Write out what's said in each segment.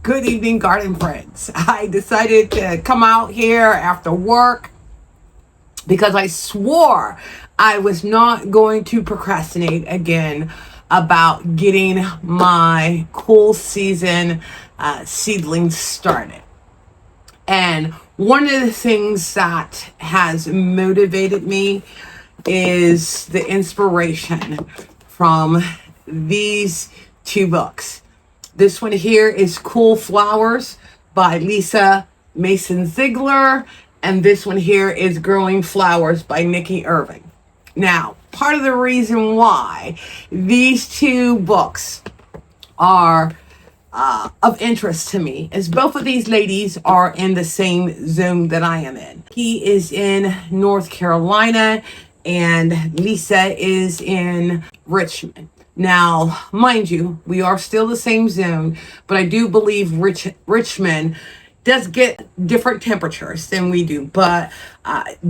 Good evening, garden friends. I decided to come out here after work because I swore I was not going to procrastinate again about getting my cool season seedlings started. And one of the things that has motivated me is the inspiration from these two books. This one here is Cool Flowers by Lisa Mason Ziegler, and this one here is Growing Flowers by Nikki Irving. Now, part of the reason why these two books are of interest to me is both of these ladies are in the same zone that I am in. He is in North Carolina and Lisa is in Richmond. Now, mind you, we are still the same zone, but I do believe Richmond does get different temperatures than we do. But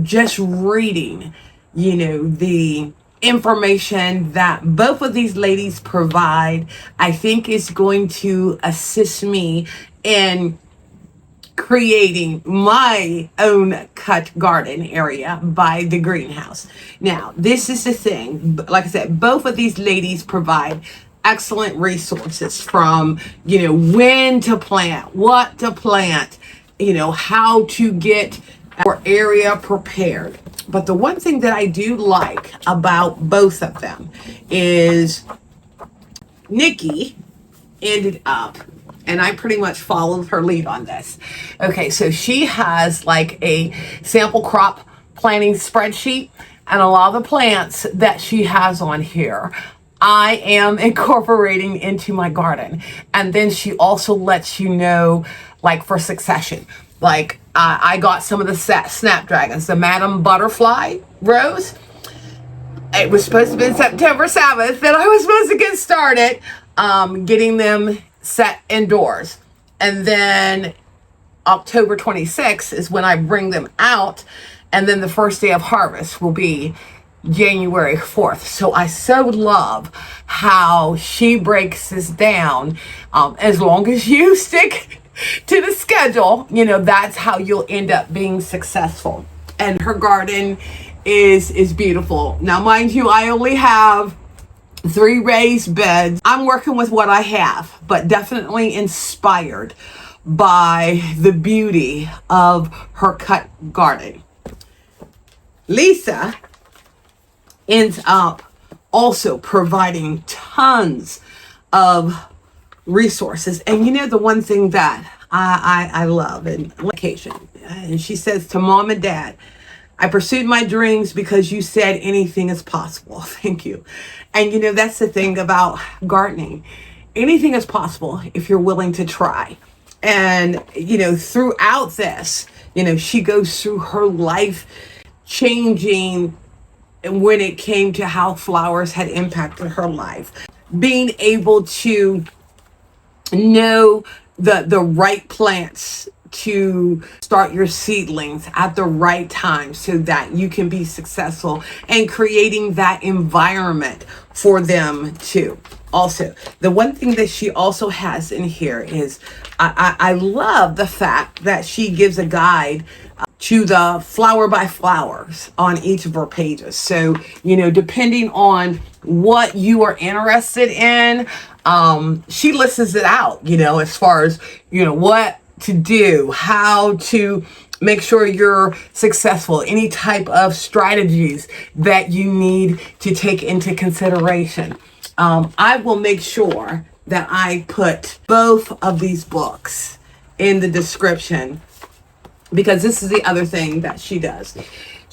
just reading, the information that both of these ladies provide, I think is going to assist me in creating my own cut garden area by the greenhouse. Now, this is the thing. Like I said, both of these ladies provide excellent resources from, when to plant, what to plant, how to get our area prepared. But the one thing that I do like about both of them is Nikki ended up, and I pretty much followed her lead on this. Okay, so she has like a sample crop planting spreadsheet, and a lot of the plants that she has on here, I am incorporating into my garden. And then she also lets you know, like for succession, like I got some of the Snapdragons, the Madam Butterfly Rose. It was supposed to be September 7th that I was supposed to get started getting them set indoors. And then October 26th is when I bring them out. And then the first day of harvest will be January 4th. So I so love how she breaks this down. As long as you stick to the schedule, that's how you'll end up being successful. And her garden is beautiful. Now, mind you, I only have 3 raised beds. I'm working with what I have, but definitely inspired by the beauty of her cut garden. Lisa ends up also providing tons of resources. And the one thing that I love in location, and she says to mom and dad, I pursued my dreams because you said anything is possible. Thank you. And that's the thing about gardening. Anything is possible if you're willing to try. And, throughout this, she goes through her life changing when it came to how flowers had impacted her life. Being able to know the right plants to start your seedlings at the right time so that you can be successful, and creating that environment for them too. Also, the one thing that she also has in here is I love the fact that she gives a guide to the flower by flowers on each of her pages. So, depending on what you are interested in, she lists it out, as far as, what to do, how to make sure you're successful, any type of strategies that you need to take into consideration. I will make sure that I put both of these books in the description, because this is the other thing that she does.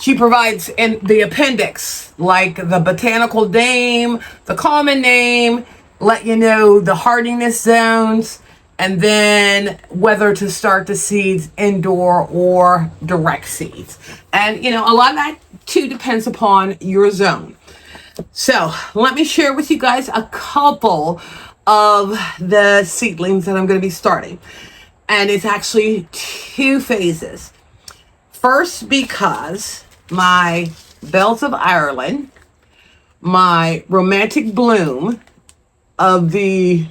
She provides in the appendix, like the botanical name, the common name, let you know the hardiness zones, and then whether to start the seeds indoor or direct seeds. And, a lot of that too depends upon your zone. So let me share with you guys a couple of the seedlings that I'm going to be starting. And it's actually 2 phases. First, because my Bells of Ireland, my Romantic Bloom of the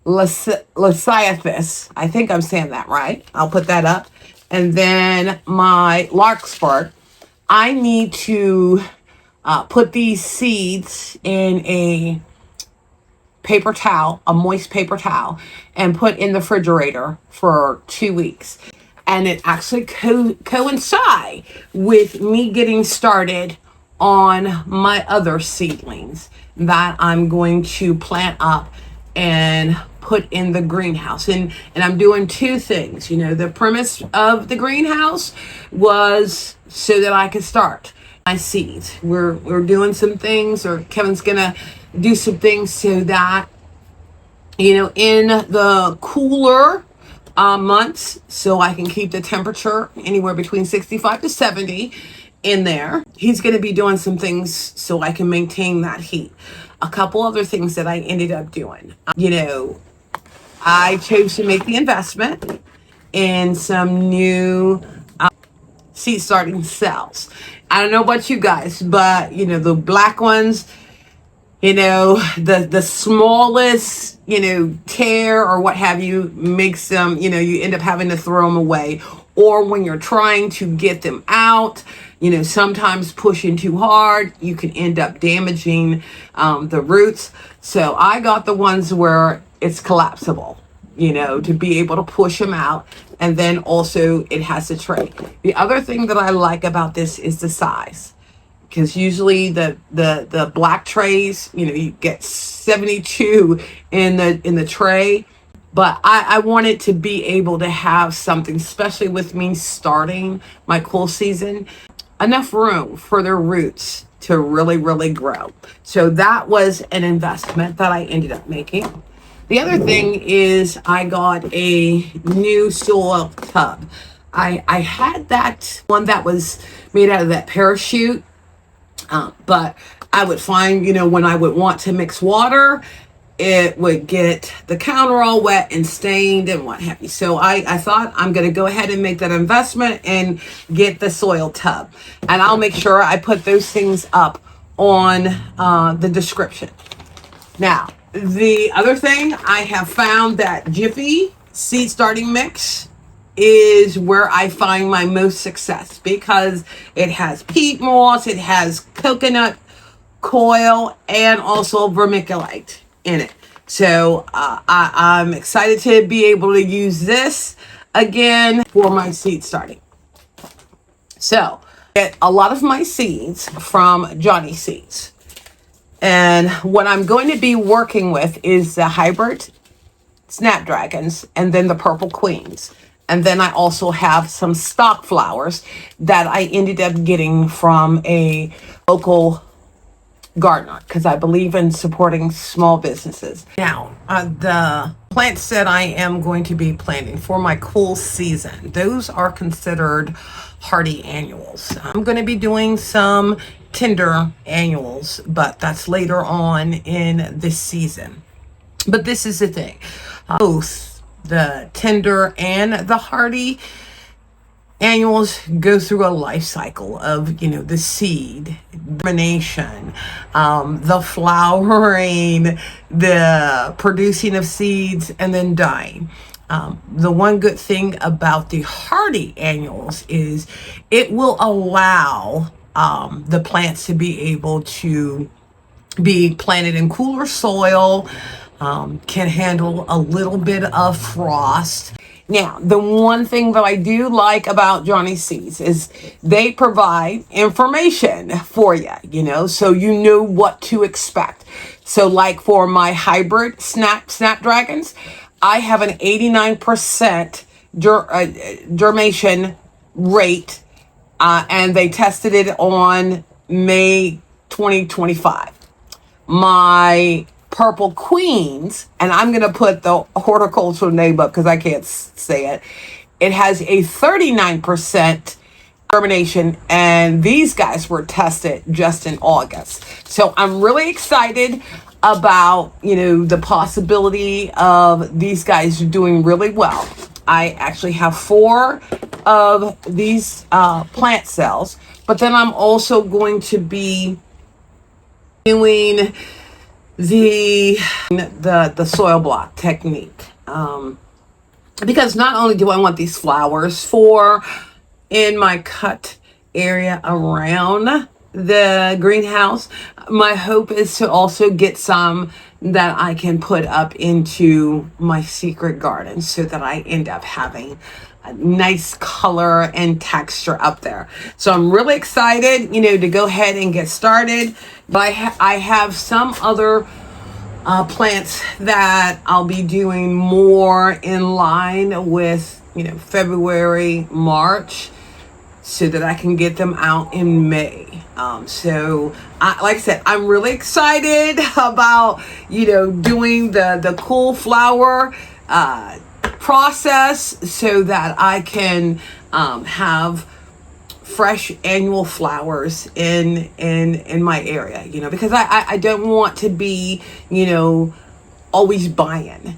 Lisianthus. I think I'm saying that right. I'll put that up. And then my larkspur. I need to put these seeds in a paper towel, a moist paper towel, and put in the refrigerator for 2 weeks. And it actually coincide with me getting started on my other seedlings that I'm going to plant up and put in the greenhouse. And I'm doing two things. You know, the premise of the greenhouse was so that I could start my seeds. We're doing some things, or Kevin's gonna do some things so that, you know, in the cooler months, so I can keep the temperature anywhere between 65 to 70 in there. He's going to be doing some things so I can maintain that heat. A couple other things that I ended up doing. You know, I chose to make the investment in some new seed starting cells. I don't know about you guys, but you know, the black ones, you know, the smallest, you know, tear or what have you makes them, you know, you end up having to throw them away. Or when you're trying to get them out, you know, sometimes pushing too hard, you can end up damaging the roots. So I got the ones where it's collapsible, you know, to be able to push them out. And then also it has a tray. The other thing that I like about this is the size. Because usually the black trays, you know, you get 72 in the tray. But I wanted to be able to have something, especially with me starting my cool season, enough room for their roots to really, really grow. So that was an investment that I ended up making. The other thing is I got a new soil tub. I had that one that was made out of that parachute. But I would find, you know, when I would want to mix water, it would get the counter all wet and stained and what have you. So I thought I'm going to go ahead and make that investment and get the soil tub. And I'll make sure I put those things up on the description. Now, the other thing, I have found that Jiffy seed starting mix is where I find my most success, because it has peat moss, it has coconut coil, and also vermiculite in it. So I'm excited to be able to use this again for my seed starting. So get a lot of my seeds from Johnny Seeds. And what I'm going to be working with is the hybrid Snapdragons and then the purple queens. And then I also have some stock flowers that I ended up getting from a local gardener, because I believe in supporting small businesses. Now, the plants that I am going to be planting for my cool season, those are considered hardy annuals. I'm going to be doing some tender annuals, but that's later on in this season. But this is the thing. Both the tender and the hardy annuals go through a life cycle of, you know, the seed, germination, the flowering, the producing of seeds, and then dying. The one good thing about the hardy annuals is it will allow the plants to be able to be planted in cooler soil, can handle a little bit of frost. Now, the one thing that I do like about Johnny Seeds is they provide information for you, you know, so you know what to expect. So like for my hybrid Snapdragons, I have an 89% germination rate, and they tested it on May 2025. My purple queens, and I'm going to put the horticultural name up because I can't say it. It has a 39% germination, and these guys were tested just in August. So I'm really excited about, you know, the possibility of these guys doing really well. I actually have 4 of these plant cells, but then I'm also going to be doing the soil block technique. Because not only do I want these flowers for in my cut area around the greenhouse, my hope is to also get some that I can put up into my secret garden so that I end up having a nice color and texture up there. So I'm really excited, to go ahead and get started. But I have some other plants that I'll be doing more in line with, February, March, so that I can get them out in May. Like I said, I'm really excited about, doing the cool flower process so that I can have fresh annual flowers in my area, because I don't want to be, always buying,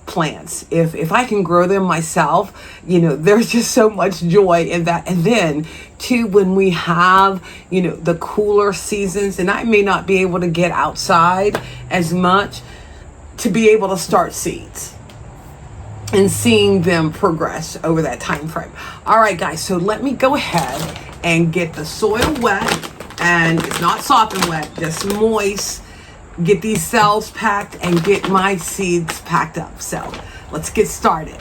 plants. If I can grow them myself, there's just so much joy in that. And then too, when we have, the cooler seasons, and I may not be able to get outside as much, to be able to start seeds and seeing them progress over that time frame. All right, guys, so let me go ahead and get the soil wet, and it's not sopping wet, just moist. Get these cells packed and get my seeds packed up. So let's get started.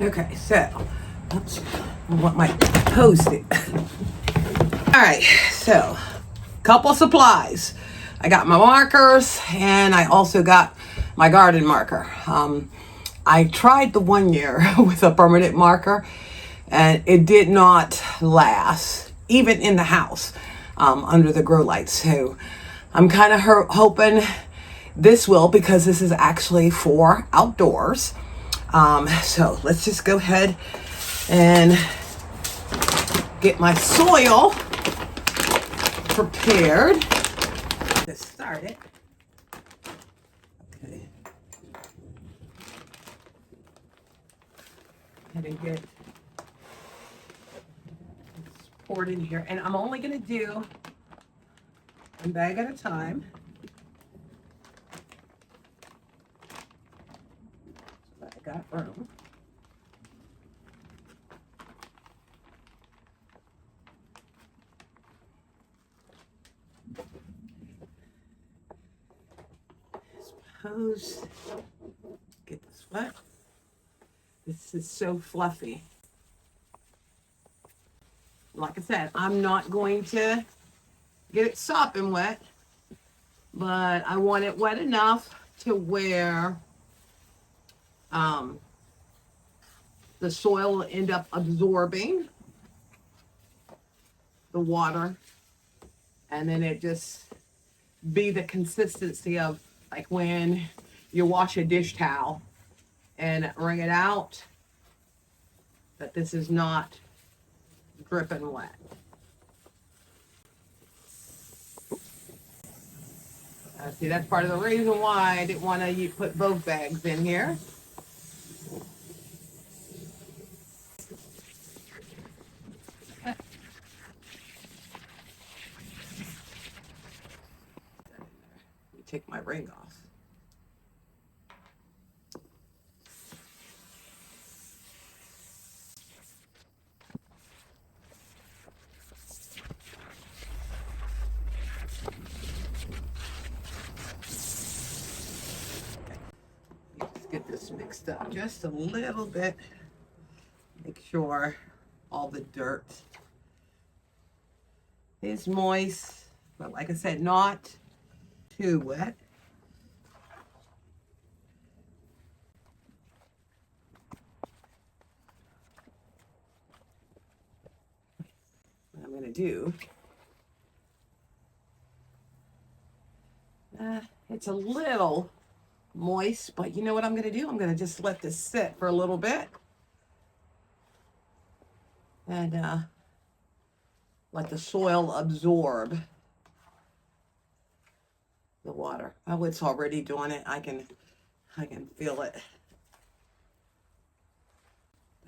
Okay, so oops, I want my Post-it. All right, so couple supplies. I got my markers, and I also got my garden marker. I tried the 1 year with a permanent marker, and it did not last, even in the house, under the grow lights. So I'm kind of hoping this will, because this is actually for outdoors. So let's just go ahead and get my soil prepared. Let's start it. Okay. And get poured in here, and I'm only going to do one bag at a time. So I got room. Suppose get this wet. This is so fluffy. Like I said, I'm not going to get it sopping wet, but I want it wet enough to where the soil will end up absorbing the water, and then it just be the consistency of like when you wash a dish towel and wring it out, that this is not dripping wet. See, that's part of the reason why I didn't want to put both bags in here. Let me take my ring off. Just get this mixed up just a little bit. Make sure all the dirt is moist, but like I said, not too wet. What I'm going to do, it's a little moist, but you know what I'm going to do? I'm going to just let this sit for a little bit and let the soil absorb the water. Oh, it's already doing it. I can feel it.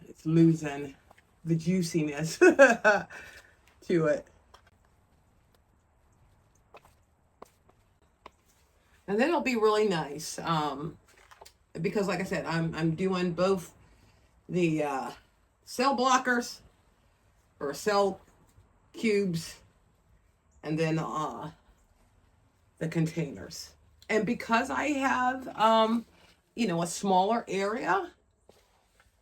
It's losing the juiciness to it. And then it'll be really nice. Because like I said, I'm doing both the cell blockers or cell cubes and then the containers. And because I have a smaller area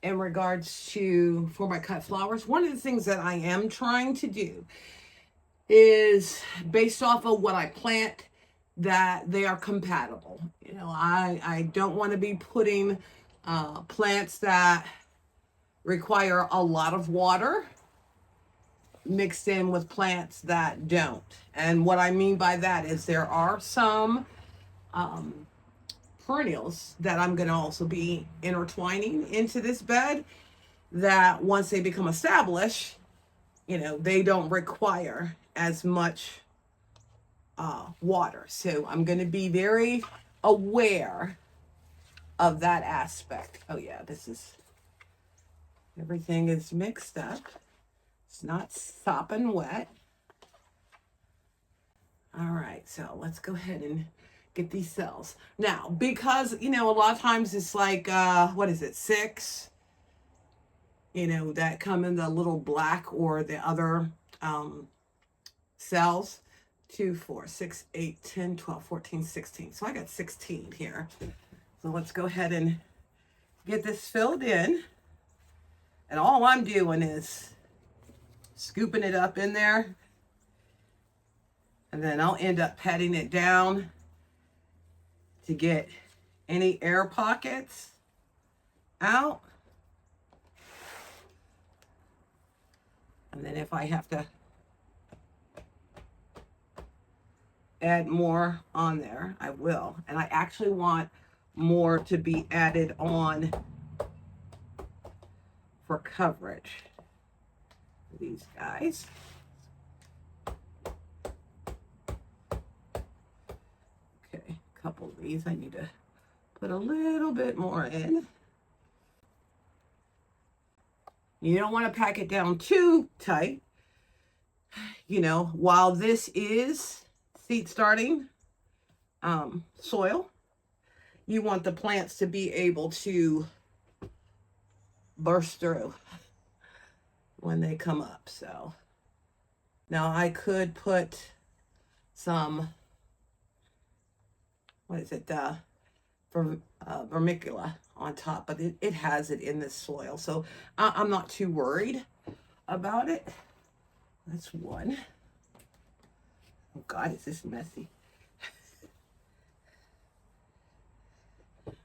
in regards to for my cut flowers, one of the things that I am trying to do is based off of what I plant that they are compatible. I don't want to be putting plants that require a lot of water mixed in with plants that don't. And what I mean by that is there are some perennials that I'm going to also be intertwining into this bed that once they become established, they don't require as much water. So I'm going to be very aware of that aspect. Oh yeah, everything is mixed up. It's not sopping wet. All right, so let's go ahead and get these cells. Now, because, a lot of times it's like, what is it, 6, that come in the little black or the other cells. 2, 4, 6, 8, 10, 12, 14, 16. So I got 16 here. So let's go ahead and get this filled in. And all I'm doing is scooping it up in there. And then I'll end up patting it down to get any air pockets out. And then if I have to add more on there, I will. And I actually want more to be added on for coverage. These guys. Okay, a couple of these I need to put a little bit more in. You don't want to pack it down too tight. While this is seed starting soil, you want the plants to be able to burst through when they come up. So now I could put some, what is it, vermicula on top, but it has it in the soil. So I'm not too worried about it. That's one. Oh God, is this messy?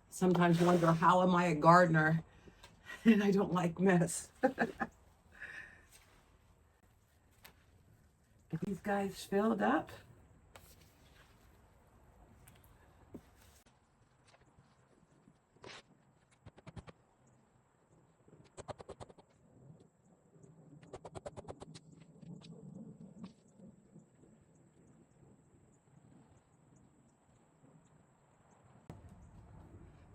Sometimes wonder, how am I a gardener and I don't like mess? These guys filled up.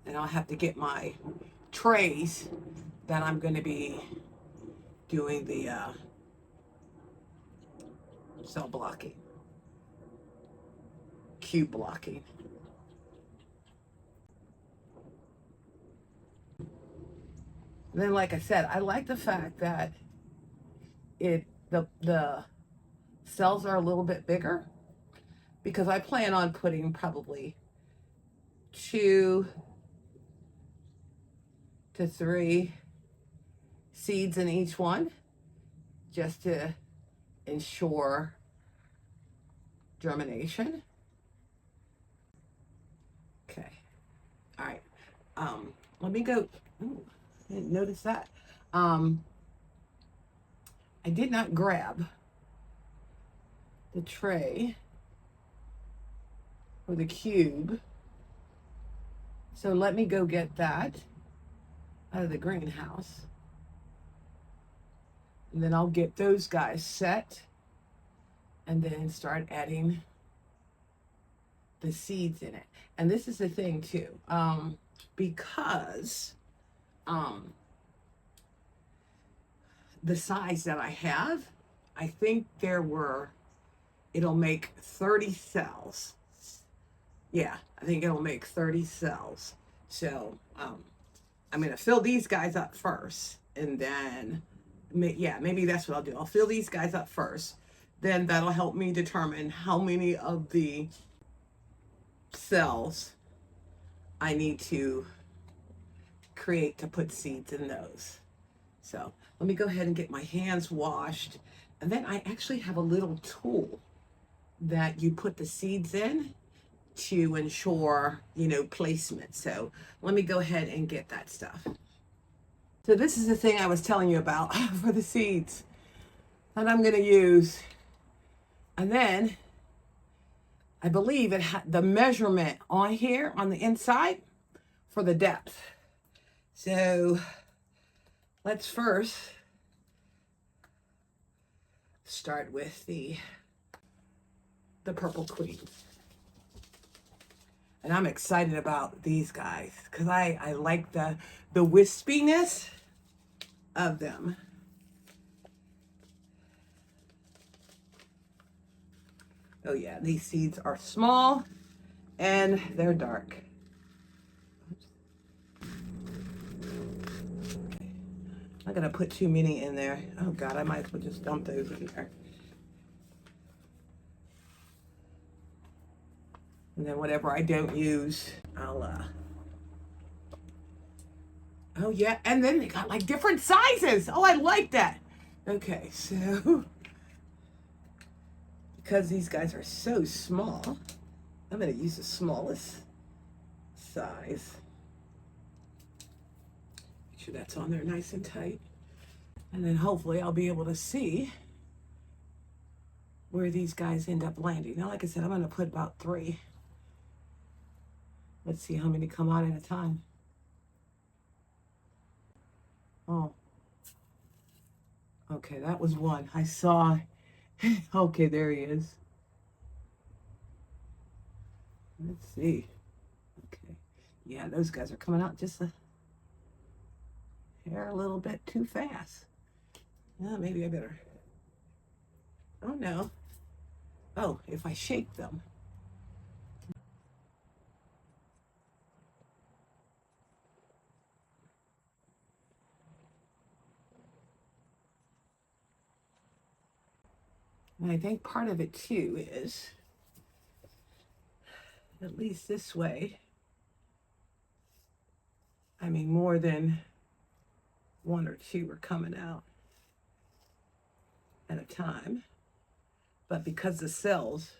And I'll have to get my trays that I'm going to be doing the cell blocking, cube blocking. And then, like I said, I like the fact that the cells are a little bit bigger because I plan on putting probably 2 to 3 seeds in each one just to ensure germination. Okay. All right. Let me go. Ooh, I didn't notice that. I did not grab the tray or the cube. So let me go get that out of the greenhouse. And then I'll get those guys set and then start adding the seeds in it. And this is the thing too, because the size that I have, I think it'll make 30 cells. Yeah, I think it'll make 30 cells. So I'm going to fill these guys up first. And then, yeah, maybe that's what I'll do. I'll fill these guys up first. Then that'll help me determine how many of the cells I need to create to put seeds in those. So let me go ahead and get my hands washed. And then I actually have a little tool that you put the seeds in to ensure, placement. So let me go ahead and get that stuff. So this is the thing I was telling you about for the seeds that I'm going to use. And then I believe it had the measurement on here on the inside for the depth. So let's first start with the purple queen. And I'm excited about these guys because I like the wispiness of them. Oh yeah, these seeds are small and they're dark. I'm not gonna put too many in there. Oh God, I might as well just dump those in there. And then whatever I don't use, I'll oh yeah, and then they got like different sizes. Oh, I like that. Okay, so because these guys are so small, I'm gonna use the smallest size. Make sure that's on there nice and tight. And then hopefully I'll be able to see where these guys end up landing. Now, like I said, I'm gonna put about 3. Let's see how many come out at a time. Oh, okay, that was one. I saw, okay, there he is. Let's see. Okay, yeah, those guys are coming out just a hair a little bit too fast. Yeah, maybe I better, oh no. Oh, if I shake them. And I think part of it too is, at least this way, I mean, more than 1 or 2 are coming out at a time. But because the cells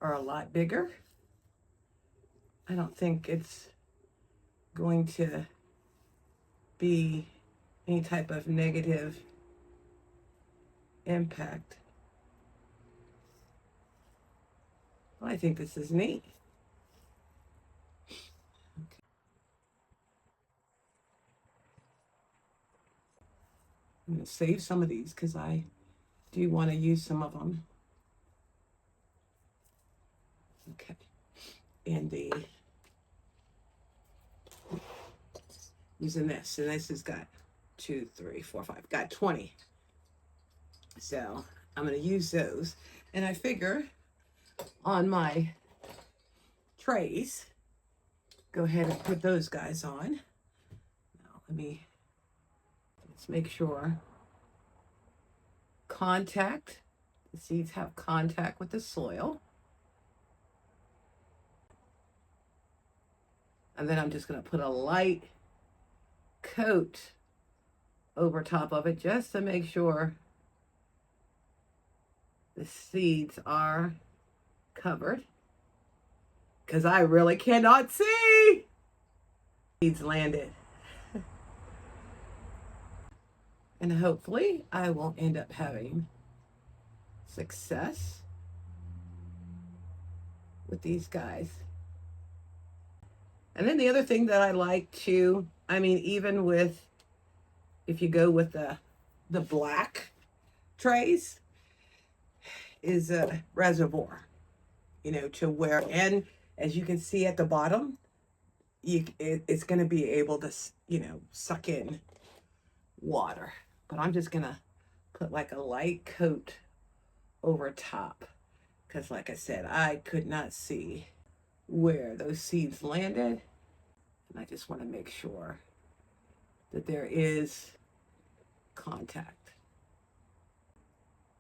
are a lot bigger, I don't think it's going to be any type of negative impact. Well, I think this is neat. Okay. I'm going to save some of these because I do want to use some of them. Okay. And using this, and this has got 2, 3, 4, 5, got 20. So I'm going to use those. And I figure on my trays, go ahead and put those guys on. Now let's make sure the seeds have contact with the soil. And then I'm just going to put a light coat over top of it just to make sure the seeds are covered, because I really cannot see. Seeds landed. And hopefully I will end up having success with these guys. And then the other thing that I like to, I mean, even with, if you go with the black trays, is a reservoir, to where, and as you can see at the bottom, it's going to be able to, suck in water. But I'm just going to put like a light coat over top because, like I said, I could not see. where those seeds landed. And I just want to make sure that there is contact.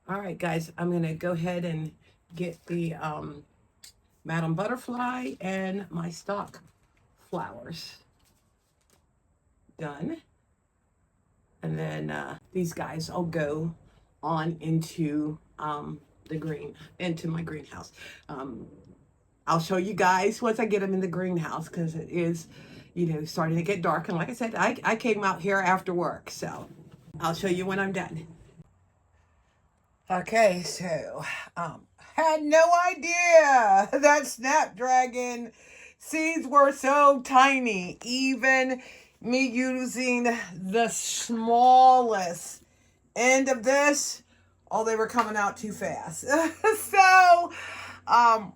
All right, guys, I'm going to go ahead and get the Madam Butterfly and my stock flowers done. And then these guys will go on into into my greenhouse. I'll show you guys once I get them in the greenhouse, because it is, starting to get dark. And like I said, I came out here after work, so I'll show you when I'm done. Okay, so had no idea that Snapdragon seeds were so tiny. Even me using the smallest end of this, they were coming out too fast. So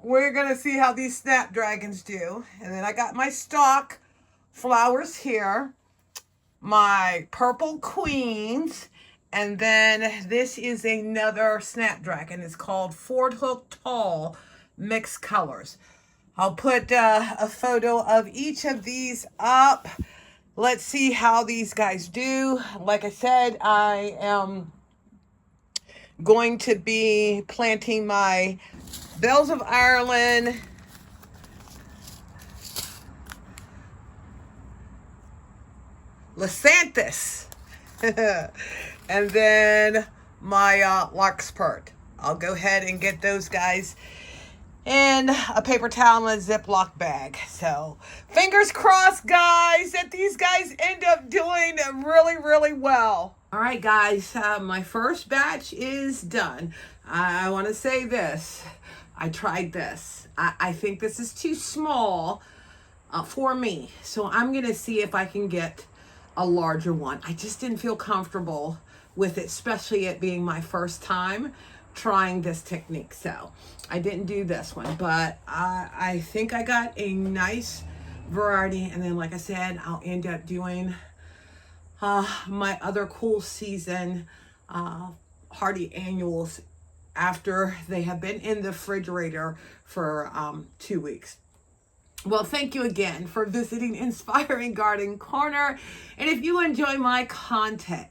we're gonna see how these Snapdragons do. And then I got my stock flowers here, my purple queens, and then this is another Snapdragon. It's called Ford Hook Tall Mixed Colors. I'll put a photo of each of these up. Let's see how these guys do. Like I said, I am going to be planting my Bells of Ireland, Lisianthus, and then my larkspur. I'll go ahead and get those guys in a paper towel and a Ziploc bag. So fingers crossed, guys, that these guys end up doing really, really well. All right, guys, my first batch is done. I want to say this. I tried this. I think this is too small for me. So I'm going to see if I can get a larger one. I just didn't feel comfortable with it, especially it being my first time trying this technique. So I didn't do this one, but I think I got a nice variety. And then, like I said, I'll end up doing my other cool season hardy annuals after they have been in the refrigerator for 2 weeks. Well, thank you again for visiting Inspiring Garden Corner. And if you enjoy my content,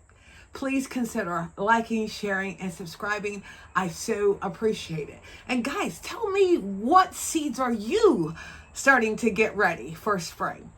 please consider liking, sharing, and subscribing. I so appreciate it. And guys, tell me, what seeds are you starting to get ready for spring?